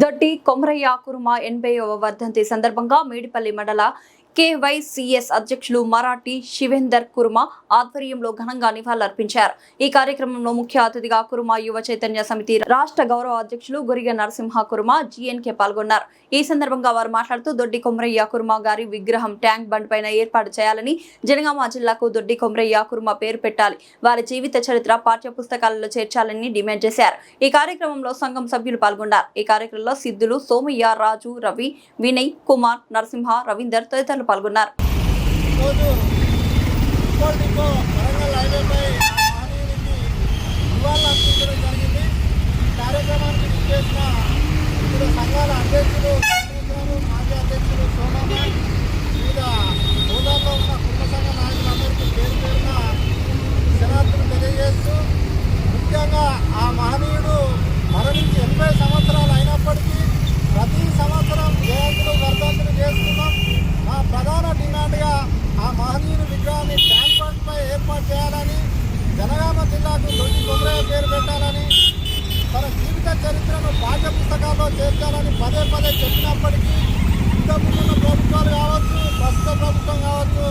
దొడ్డి కొమరయ్య కుర్మ 80వ వర్ధంతి సందర్భంగా మేడిపల్లి మండల కేవైసీఎస్ అధ్యక్షులు మరాఠీ శివేందర్ కుర్మ ఆధ్వర్యంలో ఘనంగా నివాళులర్పించారు. ఈ కార్యక్రమంలో ముఖ్య అతిథిగా కుర్మ యువ చైతన్య సమితి రాష్ట్ర గౌరవ అధ్యక్షులు గురిగ నరసింహ కుర్మ జీఎన్కే పాల్గొన్నారు. ఈ సందర్భంగా వారు మాట్లాడుతూ దొడ్డి కొమరయ్య కుర్మ గారి విగ్రహం ట్యాంక్ బండ్ పైన ఏర్పాటు చేయాలని, జనగామ జిల్లాకు దొడ్డి కొమరయ్య కుర్మ పేరు పెట్టాలి, వారి జీవిత చరిత్ర పాఠ్య పుస్తకాలలో చేర్చాలని డిమాండ్ చేశారు. ఈ కార్యక్రమంలో సంఘం సభ్యులు పాల్గొన్నారు. ఈ కార్యక్రమంలో సిద్ధులు, సోమయ్య, రాజు, రవి, వినయ్, కుమార్, నరసింహ, రవీందర్ తదితరులు పాల్గొన్నారు. సంఘాల అధ్యక్షులు, మాజీ అధ్యక్షులు సోమమ్మ, వివిధ హోదాల్లో ఉన్న కుటుంబ సంఘ నాయకులందరికీ పేరు పేరున శనార్థులు తెలియజేస్తూ, ముఖ్యంగా ఆ మహనీయుడు మరణించి 80 సంవత్సరాలు అయినప్పటికీ ప్రతి సంవత్సరం జయంతులు వర్ధంతులు చేస్తున్నాం. మా ప్రధాన డిమాండ్గా ఆ మహనీయుని విగ్రహాన్ని ట్యాంక్ బండ్ పై ఏర్పాటు చేయాలని, జనగామ జిల్లాకు దొడ్డి కొమరయ్య పేరు పెట్టాలని, తన జీవిత చరిత్రను పాఠ్య పుస్తకాల్లో చేర్చాలని పదే పదే చెప్పినప్పటికీ ఇంతకుముందున్న ప్రభుత్వాలు కావచ్చు, ప్రస్తుత ప్రభుత్వం కావచ్చు,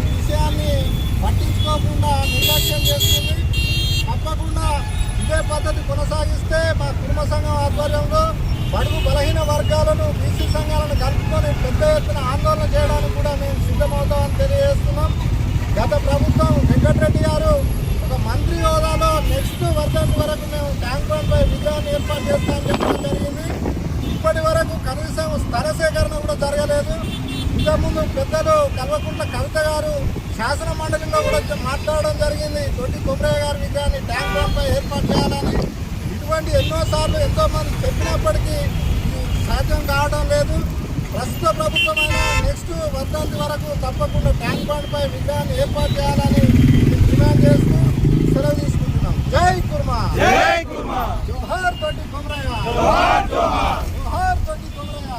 ఈ విషయాన్ని పట్టించుకోకుండా నిర్లక్ష్యం చేస్తుంది. తప్పకుండా ఇదే పద్ధతి కొనసాగిస్తే మా కుటుంబ సంఘం ఆధ్వర్యంలో బడుగు బలహీన వర్గాలను, బీసీ సంఘాలను కలుపుకొని పెద్ద ఎత్తున ఆందోళన చేయడానికి కూడా మేము సిద్ధమవుతామని తెలియజేస్తున్నాం. గత ప్రభుత్వం వెంకటరెడ్డి గారు ఒక మంత్రి హోదాలో నెక్స్ట్ వర్ధంతి వరకు మేము ట్యాంక్ బండ్ పై విగ్రహాన్ని ఏర్పాటు చేస్తామని చెప్పడం జరిగింది. ఇప్పటి వరకు కనీసం స్థల సేకరణ కూడా జరగలేదు. ఇంతకుముందు పెద్దలు కల్వకుంట్ల కవిత గారు శాసన మండలిలో కూడా మాట్లాడడం జరిగింది, దొడ్డి కొమరయ్య గారి విగ్రహాన్ని ట్యాంక్ బండ్ పై ఏర్పాటు చేయాలని. ఇటువంటి ఎన్నోసార్లు ఎంతోమంది చెప్పినప్పటికీ సాధ్యం కావడం లేదు. ప్రస్తుత ప్రభుత్వమైన నెక్స్ట్ వర్ధంతి వరకు తప్పకుండా ట్యాంక్ బండ్ పై విగ్రహాన్ని ఏర్పాటు చేయాలని డిమాండ్ చేస్తూ సెలవు తీసుకుంటున్నాం. జై కుర్మా, జై కుర్మా, జోహార్ దొడ్డి కొమరయ్య, జోహార్ జోహార్, జోహార్ దొడ్డి కొమరయ్య.